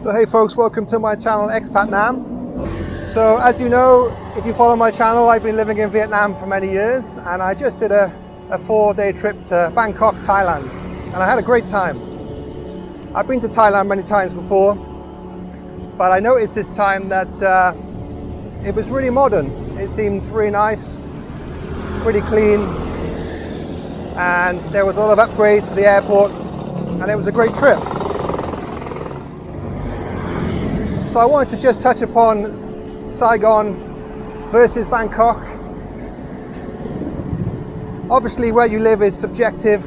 So hey folks, welcome to my channel Expat Nam. So as you know, if you follow my channel, I've been living in Vietnam for many years, and I just did a 4-day trip to Bangkok, Thailand, and I had a great time. I've been to Thailand many times before, but I noticed this time that it was really modern. It seemed really nice, pretty clean, and there was a lot of upgrades to the airport, and it was a great trip. So I wanted to just touch upon Saigon versus Bangkok. Obviously where you live is subjective,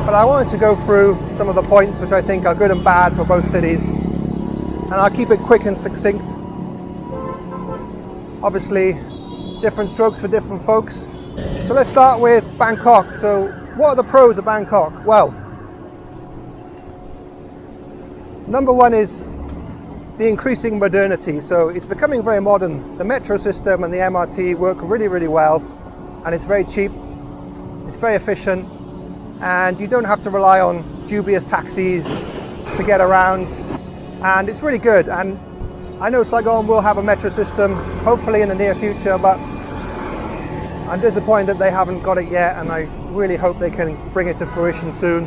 but I wanted to go through some of the points which I think are good and bad for both cities, and I'll keep it quick and succinct. Obviously different strokes for different folks. So let's start with Bangkok. So what are the pros of Bangkok? Well, number one is the increasing modernity. So it's becoming very modern. The metro system and the MRT work really, really well, and it's very cheap, it's very efficient, and you don't have to rely on dubious taxis to get around, and it's really good. And I know Saigon will have a metro system, hopefully in the near future, but I'm disappointed that they haven't got it yet, and I really hope they can bring it to fruition soon,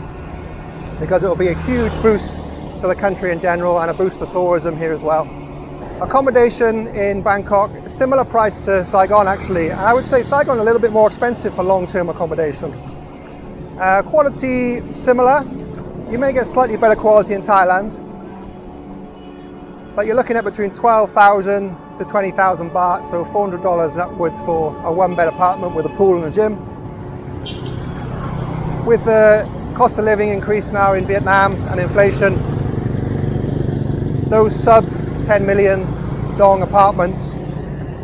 because it will be a huge boost to the country in general and a boost to tourism here as well. Accommodation in Bangkok, similar price to Saigon actually, and I would say Saigon a little bit more expensive for long-term accommodation. Quality similar. You may get slightly better quality in Thailand, but you're looking at between 12,000 to 20,000 baht, so $400 upwards for a one-bed apartment with a pool and a gym. With the cost of living increase now in Vietnam and inflation, those sub 10 million dong apartments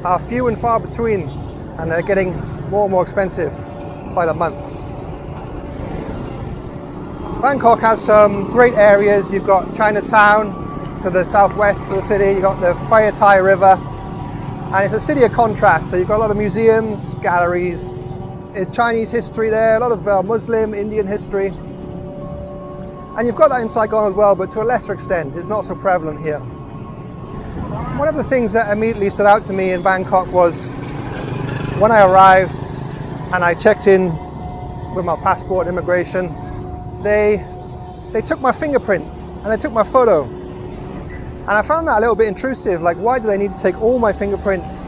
are few and far between, and they're getting more and more expensive by the month. Bangkok has some great areas. You've got Chinatown to the southwest of the city, you've got the Phaya Thai River, and it's a city of contrast. So you've got a lot of museums, galleries, there's Chinese history there, a lot of Muslim, Indian history. And you've got that in Saigon as well, but to a lesser extent. It's not so prevalent here. One of the things that immediately stood out to me in Bangkok was when I arrived and I checked in with my passport and immigration, they took my fingerprints and they took my photo. And I found that a little bit intrusive. Like, why do they need to take all my fingerprints?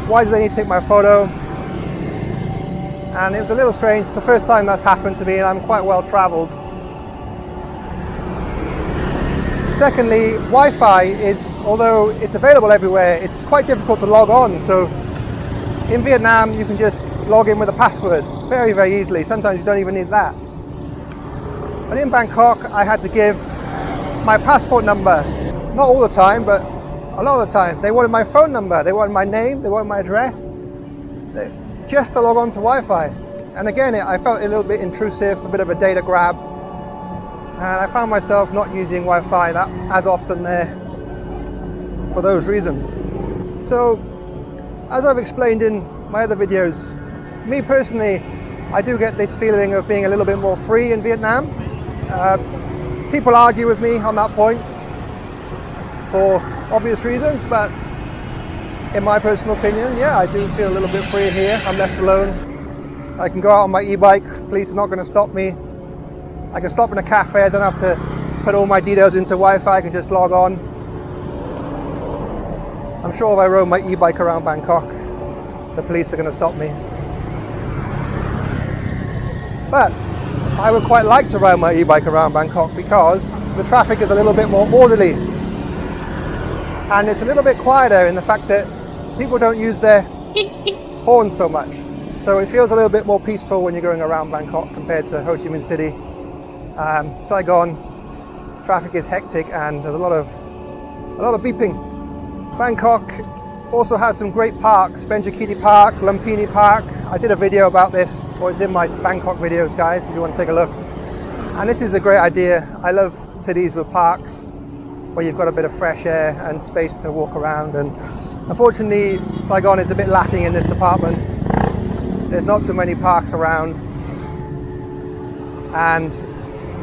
Why do they need to take my photo? And it was a little strange. It's the first time that's happened to me, and I'm quite well traveled. Secondly, Wi-Fi is, although it's available everywhere, it's quite difficult to log on. So in Vietnam, you can just log in with a password very, very easily. Sometimes you don't even need that. But in Bangkok, I had to give my passport number. Not all the time, but a lot of the time. They wanted my phone number, they wanted my name, they wanted my address, just to log on to Wi-Fi. And again, I felt a little bit intrusive, a bit of a data grab. And I found myself not using Wi-Fi that as often there for those reasons. So, as I've explained in my other videos, me personally, I do get this feeling of being a little bit more free in Vietnam. People argue with me on that point for obvious reasons, but in my personal opinion, yeah, I do feel a little bit free here. I'm left alone. I can go out on my e-bike, police are not going to stop me. I can stop in a cafe, I don't have to put all my details into Wi-Fi, I can just log on. I'm sure if I rode my e-bike around Bangkok, the police are going to stop me. But I would quite like to ride my e-bike around Bangkok because the traffic is a little bit more orderly. And it's a little bit quieter in the fact that people don't use their horns so much. So it feels a little bit more peaceful when you're going around Bangkok compared to Ho Chi Minh City. Saigon, traffic is hectic and there's a lot of beeping. Bangkok also has some great parks, Benjakiti Park, Lumpini Park. I did a video about this, or it's in my Bangkok videos, guys, if you want to take a look. And this is a great idea. I love cities with parks where you've got a bit of fresh air and space to walk around, and unfortunately Saigon is a bit lacking in this department. There's not too many parks around, and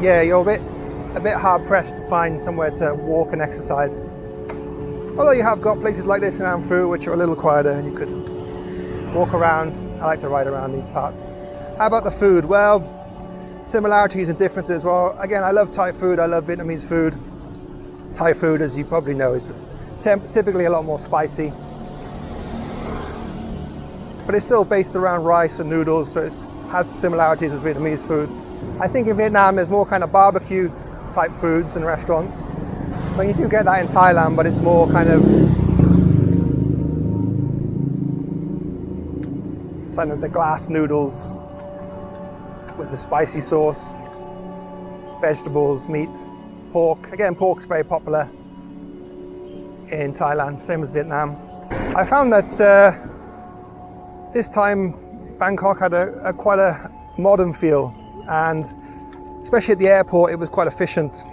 yeah, you're a bit a bit hard pressed to find somewhere to walk and exercise. Although you have got places like this in Amphu which are a little quieter and you could walk around. I like to ride around these parts. How about the food? Well, similarities and differences. Well, again, I love Thai food, I love Vietnamese food. Thai food, as you probably know, is typically a lot more spicy. But it's still based around rice and noodles, so it has similarities with Vietnamese food. I think in Vietnam there's more kind of barbecue type foods and restaurants. But you do get that in Thailand, but it's more kind of kind of the glass noodles with the spicy sauce, vegetables, meat, pork. Again, pork's very popular in Thailand, same as Vietnam. I found that this time Bangkok had quite a modern feel, and especially at the airport it was quite efficient,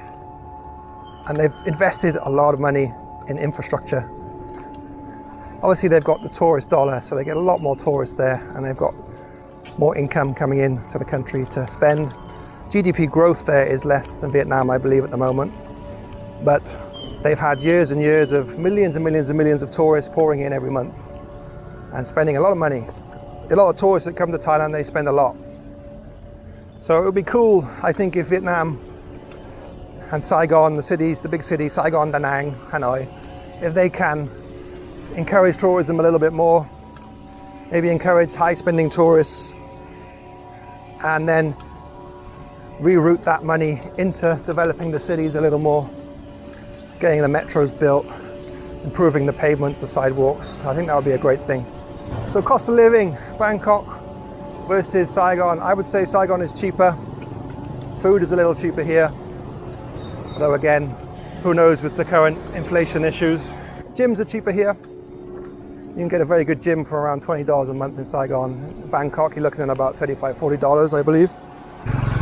and they've invested a lot of money in infrastructure. Obviously they've got the tourist dollar, so they get a lot more tourists there, and they've got more income coming in to the country to spend. GDP growth there is less than Vietnam, I believe, at the moment, but they've had years and years of millions and millions and millions of tourists pouring in every month and spending a lot of money. A lot of tourists that come to Thailand, they spend a lot. So it would be cool, I think, if Vietnam and Saigon, the cities, the big cities, Saigon, Da Nang, Hanoi, if they can encourage tourism a little bit more, maybe encourage high-spending tourists, and then reroute that money into developing the cities a little more, getting the metros built, improving the pavements, the sidewalks. I think that would be a great thing. So cost of living, Bangkok versus Saigon. I would say Saigon is cheaper. Food is a little cheaper here. Although again, who knows with the current inflation issues. Gyms are cheaper here. You can get a very good gym for around $20 a month in Saigon. In Bangkok, you're looking at about $35, $40, I believe.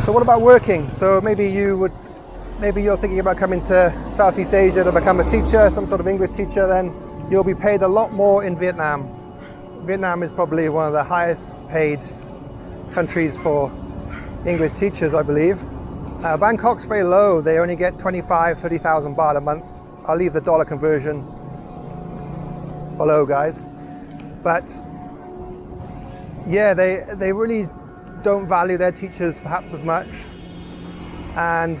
So what about working? So maybe you're thinking about coming to Southeast Asia to become a teacher, some sort of English teacher, then you'll be paid a lot more in Vietnam. Vietnam is probably one of the highest paid countries for English teachers, I believe. Bangkok's very low. They only get 25, 30,000 baht a month. I'll leave the dollar conversion below, guys. But yeah, they really don't value their teachers perhaps as much. And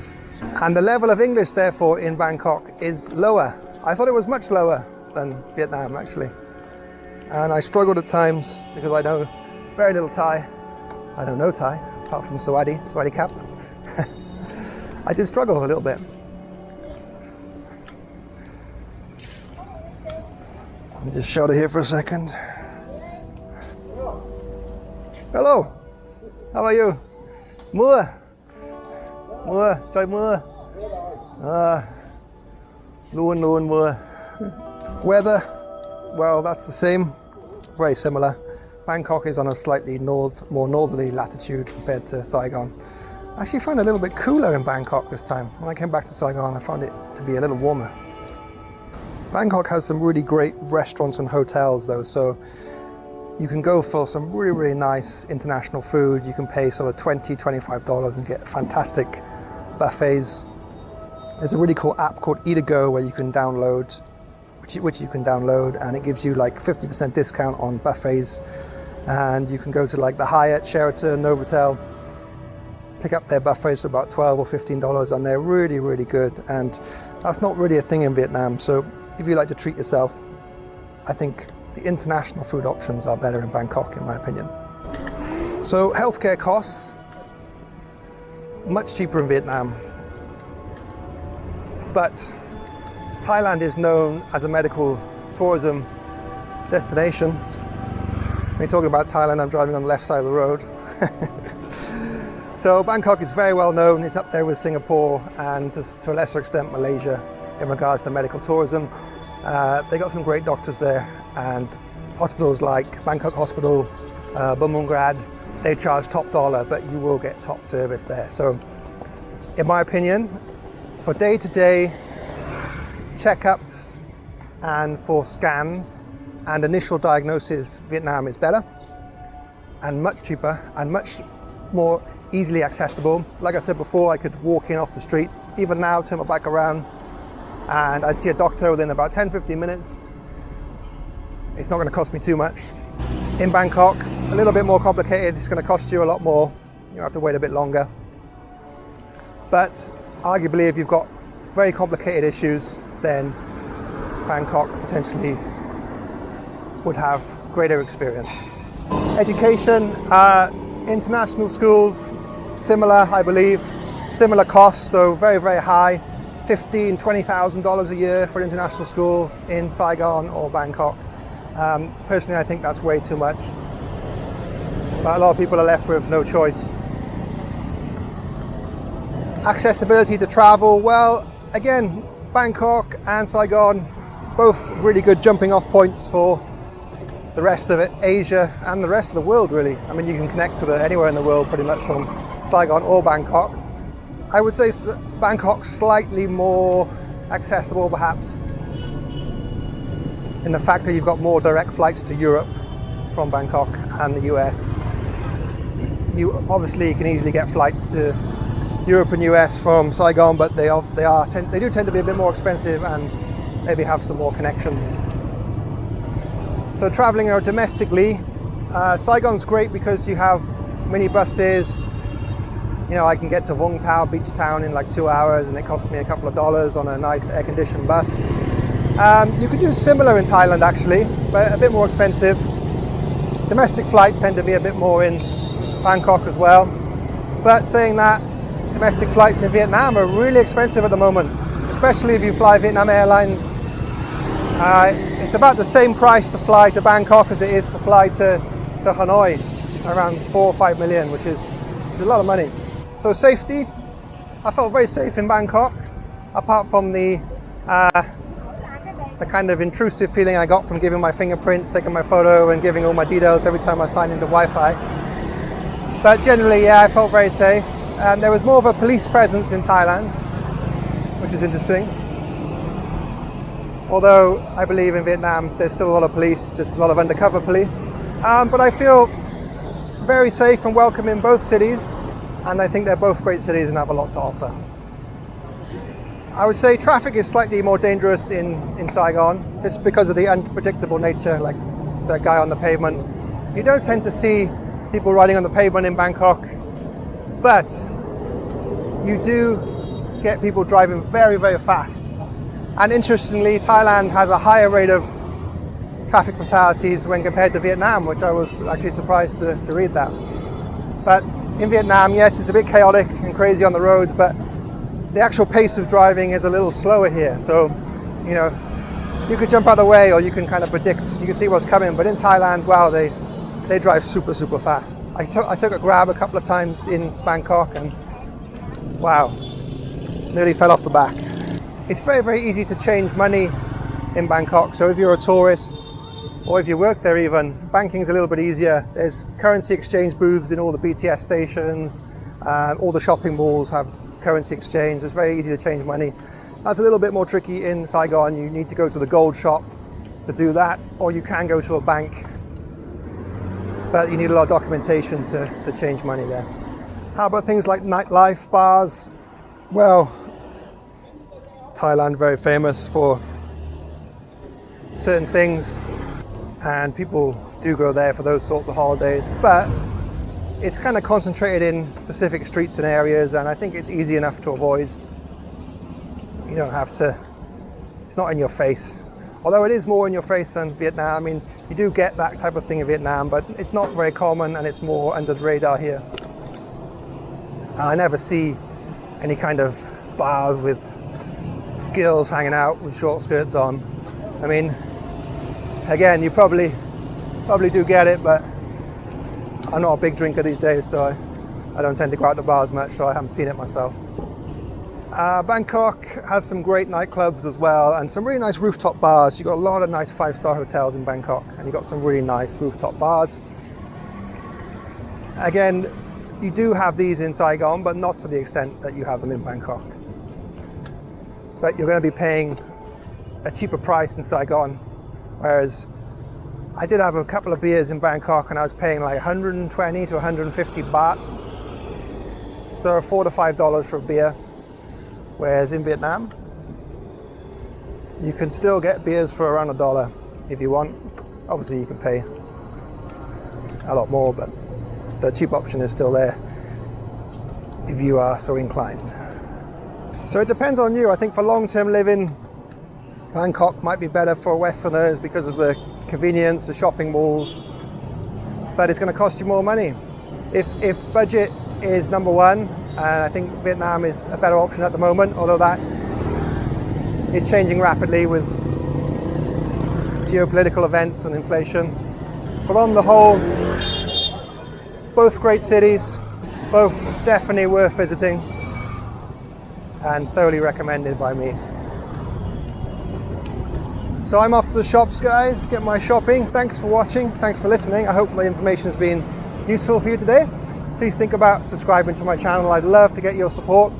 the level of English, therefore, in Bangkok is lower. I thought it was much lower than Vietnam, actually. And I struggled at times because I know very little Thai. I don't know Thai, apart from Sawadi Kap. I did struggle a little bit. Let me just shout here for a second. Hello, how are you? Mưa. Mưa, trời mưa. Luôn mưa. Weather, well, that's the same, very similar. Bangkok is on a slightly more northerly latitude compared to Saigon. I actually found it a little bit cooler in Bangkok this time. When I came back to Saigon, I found it to be a little warmer. Bangkok has some really great restaurants and hotels though, so you can go for some really, really nice international food. You can pay sort of $20, $25 and get fantastic buffets. There's a really cool app called Eat-A-Go where you can download, which you can download, and it gives you like 50% discount on buffets. And you can go to like the Hyatt, Sheraton, Novotel, pick up their buffets for about $12 or $15, and they're really, really good. And that's not really a thing in Vietnam. So if you like to treat yourself, I think the international food options are better in Bangkok, in my opinion. So healthcare costs, much cheaper in Vietnam. But Thailand is known as a medical tourism destination. When you're talking about Thailand, I'm driving on the left side of the road. So Bangkok is very well known. It's up there with Singapore and to a lesser extent Malaysia in regards to medical tourism. They got some great doctors there, and hospitals like Bangkok Hospital, Bumrungrad, they charge top dollar, but you will get top service there. So in my opinion, for day-to-day checkups and for scans and initial diagnosis, Vietnam is better and much cheaper and much more easily accessible. Like I said before, I could walk in off the street even now, turn my bike around, and I'd see a doctor within about 10-15 minutes. It's not going to cost me too much. In Bangkok, a little bit more complicated. It's going to cost you a lot more. You have to wait a bit longer. But arguably, if you've got very complicated issues, then Bangkok potentially would have greater experience. Education, international schools, similar, I believe, similar costs, so very, very high. $15,000-$20,000 a year for an international school in Saigon or Bangkok. Personally, I think that's way too much. But a lot of people are left with no choice. Accessibility to travel, well, again, Bangkok and Saigon, both really good jumping off points for the rest of it, Asia and the rest of the world, really. I mean, you can connect to anywhere in the world pretty much from Saigon or Bangkok. I would say Bangkok's slightly more accessible, perhaps, in the fact that you've got more direct flights to Europe from Bangkok and the US. You obviously can easily get flights to Europe and US from Saigon, but they do tend to be a bit more expensive and maybe have some more connections. So traveling domestically, Saigon's great because you have minibuses. You know, I can get to Vung Tau beach town in like 2 hours, and it cost me a couple of dollars on a nice air-conditioned bus. You could do similar in Thailand actually, but a bit more expensive. Domestic flights tend to be a bit more in Bangkok as well. But saying that, domestic flights in Vietnam are really expensive at the moment, especially if you fly Vietnam Airlines. It's about the same price to fly to Bangkok as it is to fly to Hanoi, around 4 or 5 million, which is a lot of money. So safety, I felt very safe in Bangkok, apart from the kind of intrusive feeling I got from giving my fingerprints, taking my photo and giving all my details every time I signed into Wi-Fi. But generally, yeah, I felt very safe. There was more of a police presence in Thailand, which is interesting. Although I believe in Vietnam there's still a lot of police, just a lot of undercover police. But I feel very safe and welcome in both cities, and I think they're both great cities and have a lot to offer. I would say traffic is slightly more dangerous in Saigon, just because of the unpredictable nature, like the guy on the pavement. You don't tend to see people riding on the pavement in Bangkok, but you do get people driving very, very fast. And interestingly, Thailand has a higher rate of traffic fatalities when compared to Vietnam, which I was actually surprised to read that. But in Vietnam, yes, it's a bit chaotic and crazy on the roads, but the actual pace of driving is a little slower here. So, you know, you could jump out of the way, or you can kind of predict, you can see what's coming. But in Thailand, wow, they drive super, super fast. I took a Grab a couple of times in Bangkok, and wow, nearly fell off the back. It's very, very easy to change money in Bangkok. So if you're a tourist, or if you work there even, banking's a little bit easier. There's currency exchange booths in all the BTS stations. All the shopping malls have currency exchange. It's very easy to change money. That's a little bit more tricky in Saigon. You need to go to the gold shop to do that, or you can go to a bank, but you need a lot of documentation to change money there. How about things like nightlife, bars? Well, Thailand very famous for certain things, and people do go there for those sorts of holidays, but it's kind of concentrated in specific streets and areas, and I think it's easy enough to avoid. You don't have to, it's not in your face. Although it is more in your face than Vietnam. I mean, you do get that type of thing in Vietnam, but it's not very common, and it's more under the radar here. I never see any kind of bars with girls hanging out with short skirts on. I mean, again, you probably do get it, but I'm not a big drinker these days, so I don't tend to go out to bars much, so I haven't seen it myself. Bangkok has some great nightclubs as well, and some really nice rooftop bars. You've got a lot of nice 5-star hotels in Bangkok, and you've got some really nice rooftop bars. Again, you do have these in Saigon, but not to the extent that you have them in Bangkok. But you're going to be paying a cheaper price in Saigon, whereas I did have a couple of beers in Bangkok, and I was paying like 120 to 150 baht, so $4 to $5 for a beer, Whereas in Vietnam, you can still get beers for around $1 if you want. Obviously you can pay a lot more, but the cheap option is still there if you are so inclined. So it depends on you. I think for long-term living, Bangkok might be better for Westerners because of the convenience, the shopping malls, but it's going to cost you more money. If budget is number one, and I think Vietnam is a better option at the moment, although that is changing rapidly with geopolitical events and inflation. But on the whole, both great cities, both definitely worth visiting and thoroughly recommended by me. So I'm off to the shops, guys, get my shopping. Thanks for watching, thanks for listening. I hope my information has been useful for you today. Please think about subscribing to my channel. I'd love to get your support.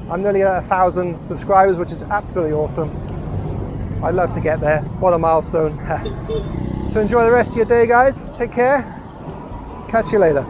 I'm nearly at 1,000 subscribers, which is absolutely awesome. I'd love to get there. What a milestone. So enjoy the rest of your day, guys. Take care. Catch you later.